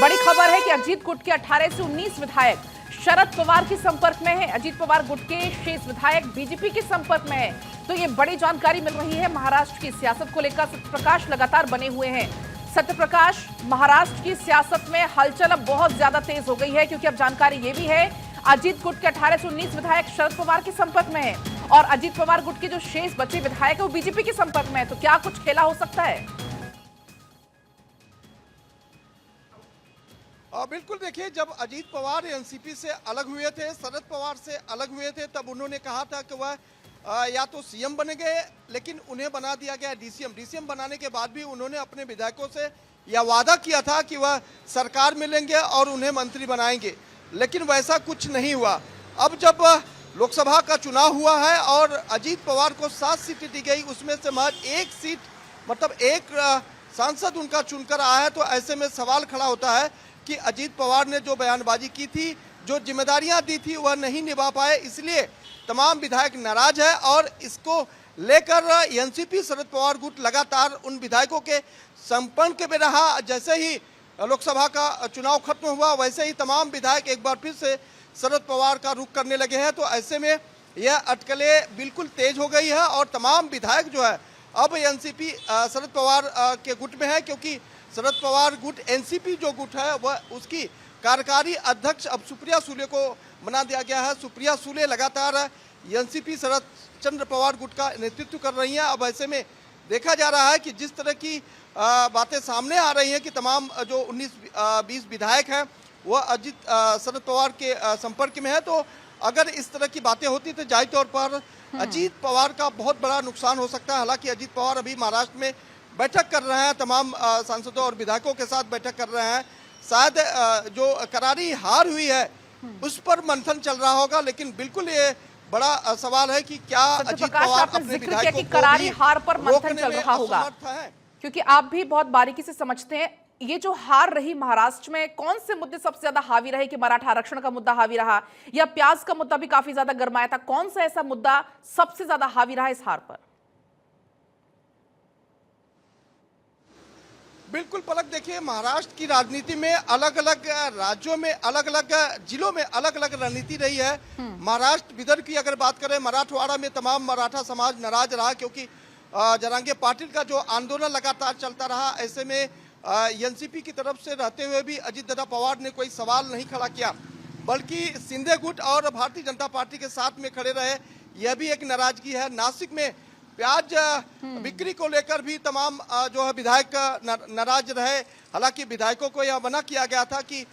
बड़ी खबर है कि अजीत गुट के 18 से 19 विधायक शरद पवार के संपर्क में हैं। अजीत पवार गुट के शेष विधायक बीजेपी के संपर्क में हैं। तो ये बड़ी जानकारी मिल रही है। महाराष्ट्र की सियासत को लेकर सत्यप्रकाश लगातार बने हुए हैं। सत्यप्रकाश, महाराष्ट्र की सियासत में हलचल अब बहुत ज्यादा तेज हो गई है, क्योंकि अब जानकारी ये भी है अजीत गुट के 18 से 19 विधायक शरद पवार के संपर्क में हैं और अजीत पवार गुट के जो शेष बचे विधायक है वो बीजेपी के संपर्क में है। तो क्या कुछ खेला हो सकता है? बिल्कुल, देखिए, जब अजीत पवार एनसीपी से अलग हुए थे, शरद पवार से अलग हुए थे, तब उन्होंने कहा था कि वह या तो सीएम बनेंगे, लेकिन उन्हें बना दिया गया डीसीएम बनाने के बाद भी उन्होंने अपने विधायकों से यह वादा किया था कि वह सरकार में लेंगे और उन्हें मंत्री बनाएंगे, लेकिन वैसा कुछ नहीं हुआ। अब जब लोकसभा का चुनाव हुआ है और अजीत पवार को 7 सीटें दी गई, उसमें से महज एक सीट, मतलब एक सांसद उनका चुनकर आया है, तो ऐसे में सवाल खड़ा होता है कि अजीत पवार ने जो बयानबाजी की थी, जो जिम्मेदारियां दी थी, वह नहीं निभा पाए, इसलिए तमाम विधायक नाराज है और इसको लेकर एनसीपी शरद पवार गुट लगातार उन विधायकों के संपर्क में रहा। जैसे ही लोकसभा का चुनाव खत्म हुआ, वैसे ही तमाम विधायक एक बार फिर से शरद पवार का रुख करने लगे हैं। तो ऐसे में यह अटकलें बिल्कुल तेज हो गई है और तमाम विधायक जो है अब एनसीपी शरद पवार के गुट में है, क्योंकि शरद पवार गुट एनसीपी जो गुट है वह उसकी कार्यकारी अध्यक्ष अब सुप्रिया सुले को बना दिया गया है। सुप्रिया सुले लगातार एनसीपी शरद चंद्र पवार गुट का नेतृत्व कर रही हैं। अब ऐसे में देखा जा रहा है कि जिस तरह की बातें सामने आ रही हैं कि तमाम जो 19-20 विधायक हैं वह अजीत शरद पवार के संपर्क में है, तो अगर इस तरह की बातें होती तो जाहिर तौर पर अजीत पवार का बहुत बड़ा नुकसान हो सकता है। हालांकि अजीत पवार अभी महाराष्ट्र में बैठक कर रहे हैं, तमाम सांसदों और विधायकों के साथ बैठक कर रहे हैं। शायद जो करारी हार हुई है उस पर मंथन चल रहा होगा, लेकिन बिल्कुल ये बड़ा सवाल है कि क्या अजीत पवार अपने विधायकों को करारी हार पर मंथन चल रहा होगा, क्योंकि आप भी बहुत बारीकी से समझते हैं ये जो हार रही महाराष्ट्र में, कौन से मुद्दे सबसे ज्यादा हावी रहे? कि मराठा आरक्षण का मुद्दा हावी रहा या प्याज का मुद्दा भी काफी ज्यादा गरमाया था? कौन सा ऐसा मुद्दा सबसे ज्यादा हावी रहा इस हार पर? बिल्कुल पलक, देखिए, महाराष्ट्र की राजनीति में अलग अलग राज्यों में, अलग अलग जिलों में अलग अलग रणनीति रही है। महाराष्ट्र विदर्भ की अगर बात करें, मराठवाड़ा में तमाम मराठा समाज नाराज रहा, क्योंकि जरांगे पाटिल का जो आंदोलन लगातार चलता रहा। ऐसे में एनसीपी की तरफ से रहते हुए भी अजीत दादा पवार ने कोई सवाल नहीं खड़ा किया, बल्कि शिंदे गुट और भारतीय जनता पार्टी के साथ में खड़े रहे। यह भी एक नाराजगी है। नासिक में प्याज बिक्री को लेकर भी तमाम जो है विधायक नाराज रहे। हालांकि विधायकों को यह मना किया गया था कि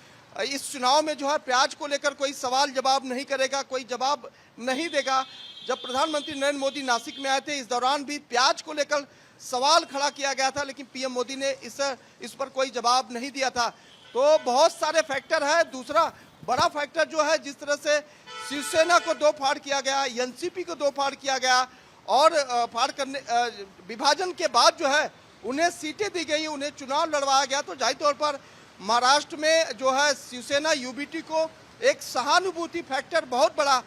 इस चुनाव में जो है प्याज को लेकर कोई सवाल जवाब नहीं करेगा, कोई जवाब नहीं देगा। जब प्रधानमंत्री नरेंद्र मोदी नासिक में आए थे, इस दौरान भी प्याज को लेकर सवाल खड़ा किया गया था, लेकिन पीएम मोदी ने इस पर कोई जवाब नहीं दिया था। तो बहुत सारे फैक्टर है। दूसरा बड़ा फैक्टर जो है, जिस तरह से शिवसेना को दो फाड़ किया गया, एनसीपी को दो फाड़ किया गया और फाड़ करने विभाजन के बाद जो है उन्हें सीटें दी गई, उन्हें चुनाव लड़वाया गया। तो जाहिर तौर पर महाराष्ट्र में जो है शिवसेना यूबीटी को एक सहानुभूति फैक्टर बहुत बड़ा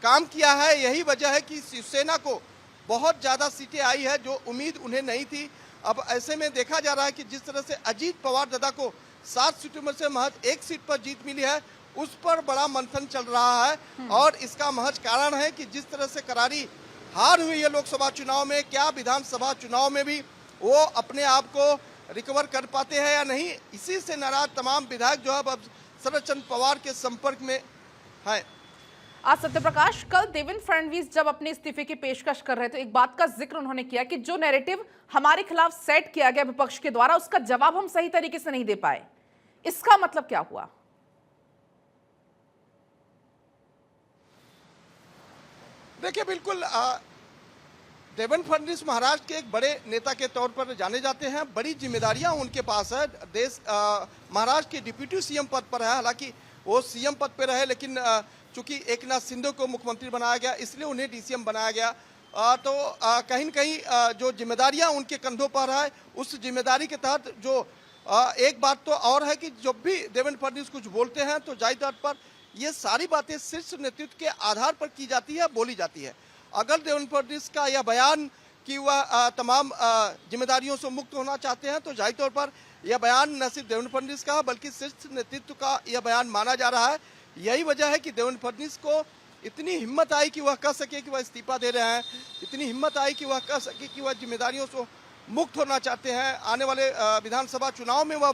काम किया है। यही वजह है कि शिवसेना को बहुत ज़्यादा सीटें आई है, जो उम्मीद उन्हें नहीं थी। अब ऐसे में देखा जा रहा है कि जिस तरह से अजीत पवार दादा को 7 सीटों में से महज एक सीट पर जीत मिली है, उस पर बड़ा मंथन चल रहा है। और इसका महज कारण है कि जिस तरह से करारी हार हुई है लोकसभा चुनाव में, क्या विधानसभा चुनाव में भी वो अपने आप को रिकवर कर पाते हैं या नहीं, इसी से नाराज तमाम विधायक जो है अब शरद चंद्र पवार के संपर्क में है। आज सत्यप्रकाश, कल देवेंद्र फडणवीस जब अपने इस्तीफे की पेशकश कर रहे थे, एक बात का जिक्र उन्होंने किया कि जो नैरेटिव हमारे खिलाफ सेट किया गया विपक्ष के द्वारा, उसका जवाब हम सही तरीके से नहीं दे पाए। इसका मतलब क्या हुआ? देखिए, बिल्कुल देवेंद्र फडणवीस महाराष्ट्र के एक बड़े नेता के तौर पर जाने जाते हैं। बड़ी जिम्मेदारियां उनके पास है। देश महाराष्ट्र के डिप्यूटी सीएम पद पर है। हालांकि वो सीएम पद पर रहे, लेकिन चूंकि एकनाथ शिंदे को मुख्यमंत्री बनाया गया, इसलिए उन्हें डीसीएम बनाया गया। तो कहीं न कहीं जो जिम्मेदारियां उनके कंधों पर है, उस जिम्मेदारी के तहत जो एक बात तो और है कि जब भी देवेंद्र फडणवीस कुछ बोलते हैं तो जाहिर तौर पर ये सारी बातें शीर्ष नेतृत्व के आधार पर की जाती है, बोली जाती है। अगर देवेंद्र फडणवीस का यह बयान कि वह तमाम जिम्मेदारियों से मुक्त होना चाहते हैं, तो जाहिर तौर पर यह बयान न सिर्फ देवेंद्र फडणवीस का बल्कि शीर्ष नेतृत्व का यह बयान माना जा रहा है। यही वजह है कि देवेंद्र फडणवीस को इतनी हिम्मत आई कि वह कह सके कि वह इस्तीफा दे रहे हैं, इतनी हिम्मत आई कि वह कह सके कि वह जिम्मेदारियों से मुक्त होना चाहते हैं, आने वाले विधानसभा चुनाव में वह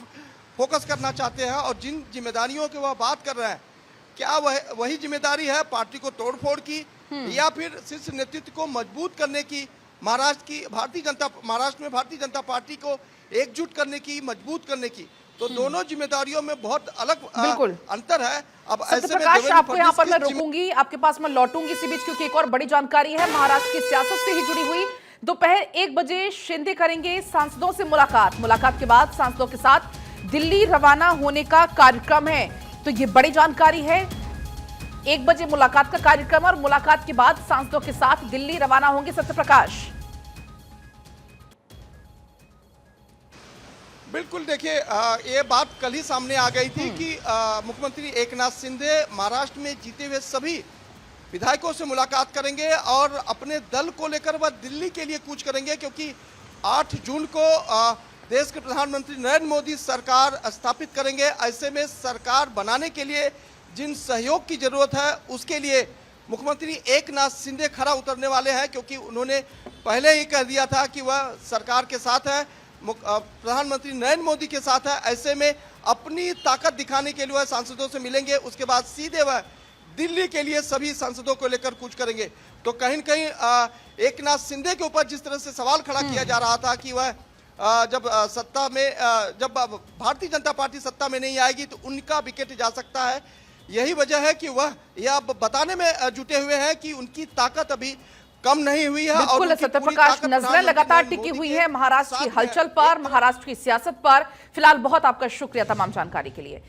फोकस करना चाहते हैं। और जिन जिम्मेदारियों की वह बात कर रहे हैं, क्या वही जिम्मेदारी है पार्टी को तोड़फोड़ की या फिर शीर्ष नेतृत्व को मजबूत करने की, महाराष्ट्र में भारतीय जनता पार्टी को एकजुट करने की, मजबूत करने की? तो दोनों जिम्मेदारियों में बहुत अलग अंतर है। अब ऐसे में प्रकाश, आपको यहाँ पर मैं रोकूंगी, आपके पास मैं लौटूंगी इसी बीच, क्योंकि एक और बड़ी जानकारी है महाराष्ट्र की सियासत से ही जुड़ी हुई। दोपहर 1 बजे शिंदे करेंगे सांसदों से मुलाकात के बाद सांसदों के साथ दिल्ली रवाना होने का कार्यक्रम है। तो ये बड़ी जानकारी है, 1 बजे मुलाकात का कार्यक्रम और मुलाकात के बाद सांसदों के साथ दिल्ली रवाना होंगे सत्यप्रकाश। बिल्कुल, देखिए ये बात कल ही सामने आ गई थी कि मुख्यमंत्री एकनाथ शिंदे महाराष्ट्र में जीते हुए सभी विधायकों से मुलाकात करेंगे और अपने दल को लेकर वह दिल्ली के लिए कूच करेंगे, क्योंकि 8 जून को देश के प्रधानमंत्री नरेंद्र मोदी सरकार स्थापित करेंगे। ऐसे में सरकार बनाने के लिए जिन सहयोग की जरूरत है उसके लिए मुख्यमंत्री एकनाथ शिंदे खरा उतरने वाले हैं, क्योंकि उन्होंने पहले ही कह दिया था कि वह सरकार के साथ है, प्रधानमंत्री नरेंद्र मोदी के साथ है। ऐसे में अपनी ताकत दिखाने के लिए वह सांसदों से मिलेंगे, उसके बाद सीधे वह दिल्ली के लिए सभी सांसदों को लेकर कूच करेंगे। तो कहीं न कहीं एकनाथ शिंदे के ऊपर जिस तरह से सवाल खड़ा किया जा रहा था कि वह जब भारतीय जनता पार्टी सत्ता में नहीं आएगी तो उनका विकेट जा सकता है, यही वजह है कि वह यह बताने में जुटे हुए हैं कि उनकी ताकत अभी कम नहीं हुई है। बिल्कुल सत्यप्रकाश, नजरें लगातार टिकी हुई है महाराष्ट्र की हलचल पर, महाराष्ट्र की सियासत पर। फिलहाल बहुत आपका शुक्रिया तमाम जानकारी के लिए।